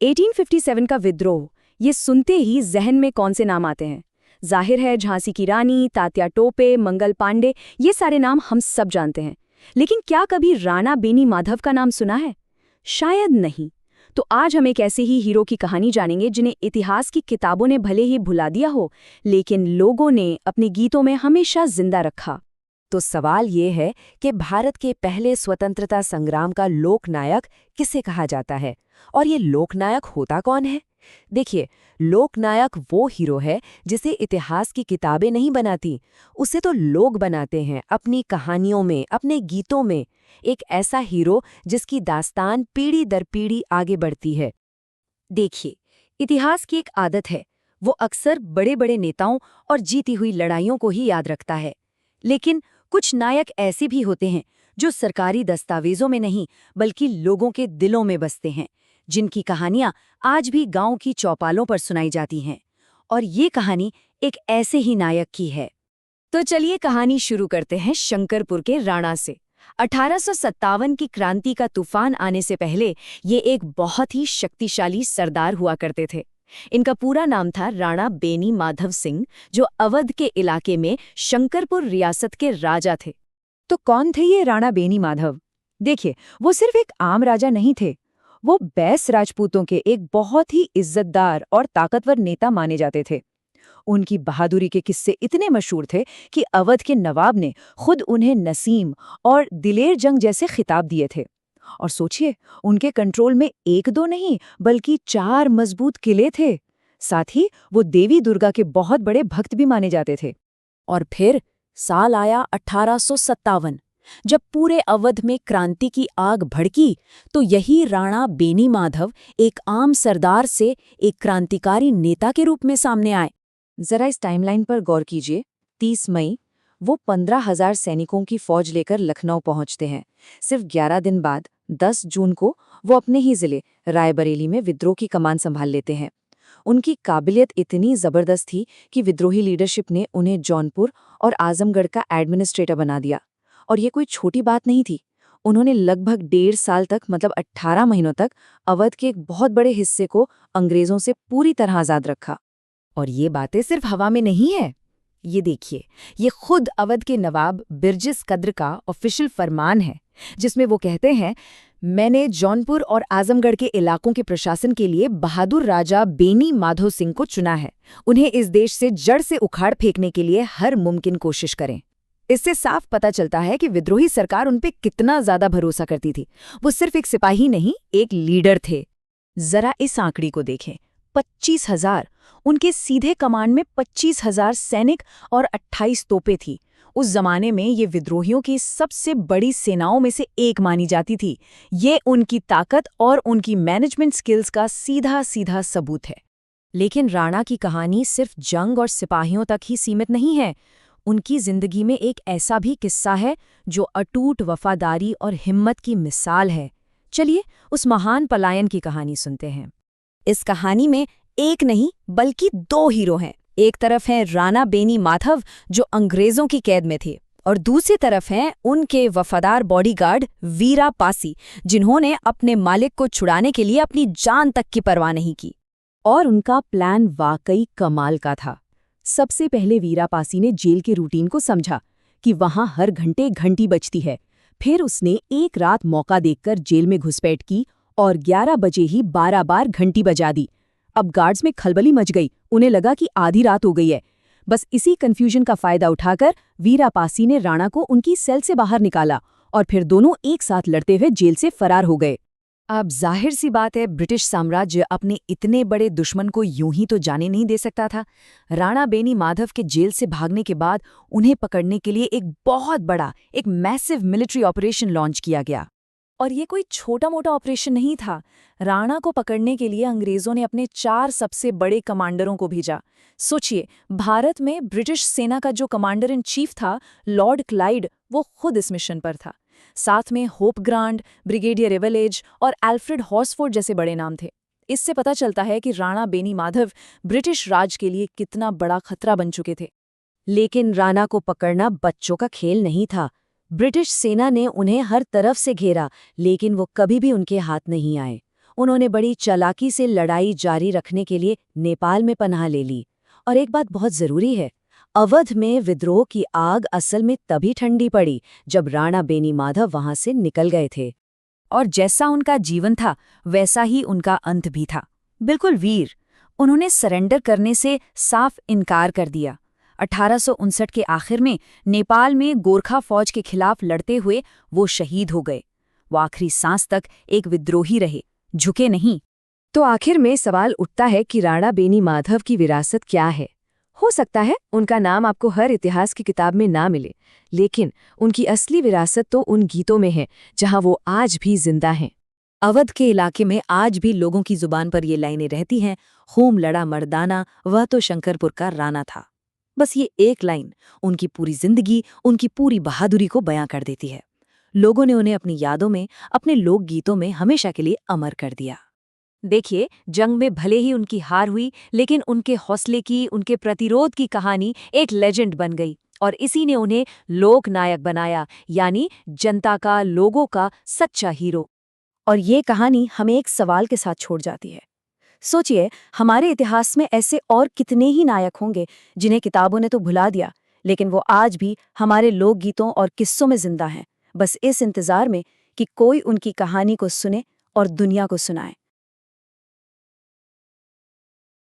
1857 का विद्रोह, ये सुनते ही जहन में कौन से नाम आते हैं? जाहिर है झांसी की रानी, तात्या टोपे, मंगल पांडे, ये सारे नाम हम सब जानते हैं। लेकिन क्या कभी राणा बेनी माधव का नाम सुना है? शायद नहीं। तो आज हम एक ऐसे ही हीरो की कहानी जानेंगे जिन्हें इतिहास की किताबों ने भले ही भुला दिया हो, लेकिन लोगों ने अपने गीतों में हमेशा जिंदा रखा। तो सवाल ये है कि भारत के पहले स्वतंत्रता संग्राम का लोकनायक किसे कहा जाता है, और ये लोकनायक होता कौन है? देखिए, लोकनायक वो हीरो है जिसे इतिहास की किताबें नहीं बनाती, उसे तो लोग बनाते हैं अपनी कहानियों में, अपने गीतों में। एक ऐसा हीरो जिसकी दास्तान पीढ़ी दर पीढ़ी आगे बढ़ती है। देखिए, इतिहास की एक आदत है, वो अक्सर बड़े बड़े नेताओं और जीती हुई लड़ाइयों को ही याद रखता है। लेकिन कुछ नायक ऐसे भी होते हैं जो सरकारी दस्तावेजों में नहीं बल्कि लोगों के दिलों में बसते हैं, जिनकी कहानियां आज भी गांव की चौपालों पर सुनाई जाती हैं। और ये कहानी एक ऐसे ही नायक की है। तो चलिए कहानी शुरू करते हैं शंकरपुर के राणा से। 1857 की क्रांति का तूफान आने से पहले ये एक बहुत ही शक्तिशाली सरदार हुआ करते थे। इनका पूरा नाम था राणा बेनी माधव सिंह, जो अवध के इलाके में शंकरपुर रियासत के राजा थे। तो कौन थे ये राणा बेनी माधव? देखिए, वो सिर्फ एक आम राजा नहीं थे, वो बैस राजपूतों के एक बहुत ही इज्जतदार और ताकतवर नेता माने जाते थे। उनकी बहादुरी के किस्से इतने मशहूर थे कि अवध के नवाब ने खुद उन्हें नसीम और दिलेर जंग जैसे खिताब दिए थे। और सोचिए, उनके कंट्रोल में एक दो नहीं बल्कि 4 मजबूत किले थे। साथ ही वो देवी दुर्गा के बहुत बड़े भक्त भी माने जाते थे। और फिर साल आया 1857, जब पूरे अवध में क्रांति की आग भड़की, तो यही राणा बेनी माधव एक आम सरदार से एक क्रांतिकारी नेता के रूप में सामने आए। जरा इस टाइमलाइन पर गौर कीजिए। 30 मई, वो 15,000 सैनिकों की फौज लेकर लखनऊ पहुंचते हैं। सिर्फ 11 दिन बाद 10 जून को वो अपने ही जिले रायबरेली में विद्रोह की कमान संभाल लेते हैं। उनकी काबिलियत इतनी जबरदस्त थी कि विद्रोही लीडरशिप ने उन्हें जौनपुर और आजमगढ़ का एडमिनिस्ट्रेटर बना दिया। और ये कोई छोटी बात नहीं थी। उन्होंने लगभग 1.5 साल तक, मतलब 18 महीनों तक, अवध के एक बहुत बड़े हिस्से को अंग्रेजों से पूरी तरह आजाद रखा। और ये बातें सिर्फ हवा में नहीं है। ये देखिए, ये खुद अवध के नवाब बिरजिस कद्र का ऑफिशियल फरमान है, जिसमें वो कहते हैं, मैंने जौनपुर और आजमगढ़ के इलाकों के प्रशासन के लिए बहादुर राजा बेनी माधव सिंह को चुना है। उन्हें इस देश से जड़ से उखाड़ फेंकने के लिए हर मुमकिन कोशिश करें। इससे साफ पता चलता है कि विद्रोही सरकार उन पे कितना ज्यादा भरोसा करती थी। वो सिर्फ एक सिपाही नहीं, एक लीडर थे। जरा इस आंकड़ी को देखें, 25,000। उनके सीधे कमांड में 25,000 सैनिक और 28 तोपें थी। उस जमाने में ये विद्रोहियों की सबसे बड़ी सेनाओं में से एक मानी जाती थी। ये उनकी ताकत और उनकी मैनेजमेंट स्किल्स का सीधा सीधा सबूत है। लेकिन राणा की कहानी सिर्फ जंग और सिपाहियों तक ही सीमित नहीं है। उनकी जिंदगी में एक ऐसा भी किस्सा है जो अटूट वफादारी और हिम्मत की मिसाल है। चलिए उस महान पलायन की कहानी सुनते हैं। इस कहानी में एक नहीं बल्कि 2 हीरो हैं। एक तरफ है राणा बेनी माधव, जो अंग्रेजों की कैद में थे, और दूसरी तरफ हैं उनके वफादार बॉडीगार्ड वीरा पासी, जिन्होंने अपने मालिक को छुड़ाने के लिए अपनी जान तक की परवाह नहीं की। और उनका प्लान वाकई कमाल का था। सबसे पहले वीरा पासी ने जेल के रूटीन को समझा कि वहां हर घंटे घंटी बजती है। फिर उसने एक रात मौका देखकर जेल में घुसपैठ की और 11 बजे ही 12 बार घंटी बजा दी। अब गार्ड्स में खलबली मच गई। उन्हें लगा कि आधी रात हो गई है। बस इसी कंफ्यूजन का फायदा उठाकर वीरा पासी ने राणा को उनकी सेल से बाहर निकाला और फिर दोनों एक साथ लड़ते हुए जेल से फरार हो गए। अब जाहिर सी बात है, ब्रिटिश साम्राज्य अपने इतने बड़े दुश्मन को यूं ही तो जाने नहीं दे सकता था। राणा बेनी माधव के जेल से भागने के बाद उन्हें पकड़ने के लिए एक बहुत बड़ा, एक मैसिव मिलिट्री ऑपरेशन लॉन्च किया गया। और ये कोई छोटा मोटा ऑपरेशन नहीं था। राणा को पकड़ने के लिए अंग्रेजों ने अपने 4 सबसे बड़े कमांडरों को भेजा। सोचिए, भारत में ब्रिटिश सेना का जो कमांडर इन चीफ था, लॉर्ड क्लाइड, वो खुद इस मिशन पर था। साथ में होप ग्रांट, ब्रिगेडियर एवलेज और एल्फ्रेड हॉर्सफोर्ड जैसे बड़े नाम थे। इससे पता चलता है कि राणा बेनी माधव ब्रिटिश राज के लिए कितना बड़ा खतरा बन चुके थे। लेकिन राणा को पकड़ना बच्चों का खेल नहीं था। ब्रिटिश सेना ने उन्हें हर तरफ से घेरा, लेकिन वो कभी भी उनके हाथ नहीं आए। उन्होंने बड़ी चालाकी से लड़ाई जारी रखने के लिए नेपाल में पनाह ले ली। और एक बात बहुत जरूरी है, अवध में विद्रोह की आग असल में तभी ठंडी पड़ी जब राणा बेनी माधव वहां से निकल गए थे। और जैसा उनका जीवन था वैसा ही उनका अंत भी था, बिल्कुल वीर। उन्होंने सरेंडर करने से साफ इनकार कर दिया। 1859 के आखिर में नेपाल में गोरखा फौज के खिलाफ लड़ते हुए वो शहीद हो गए। वो आखिरी सांस तक एक विद्रोही रहे, झुके नहीं। तो आखिर में सवाल उठता है कि राणा बेनी माधव की विरासत क्या है? हो सकता है उनका नाम आपको हर इतिहास की किताब में ना मिले, लेकिन उनकी असली विरासत तो उन गीतों में है जहां वो आज भी जिंदा हैं। अवध के इलाके में आज भी लोगों की जुबान पर ये लाइनें रहती हैं, खूम लड़ा मर्दाना, वह तो शंकरपुर का राणा था। बस ये एक लाइन उनकी पूरी जिंदगी, उनकी पूरी बहादुरी को बयां कर देती है। लोगों ने उन्हें अपनी यादों में, अपने लोकगीतों में हमेशा के लिए अमर कर दिया। देखिए, जंग में भले ही उनकी हार हुई, लेकिन उनके हौसले की, उनके प्रतिरोध की कहानी एक लेजेंड बन गई और इसी ने उन्हें लोक नायक बनाया, यानी जनता का, लोगों का सच्चा हीरो। और ये कहानी हमें एक सवाल के साथ छोड़ जाती है। सोचिए, हमारे इतिहास में ऐसे और कितने ही नायक होंगे जिन्हें किताबों ने तो भुला दिया, लेकिन वो आज भी हमारे लोकगीतों और किस्सों में जिंदा हैं, बस इस इंतजार में कि कोई उनकी कहानी को सुने और दुनिया को सुनाए।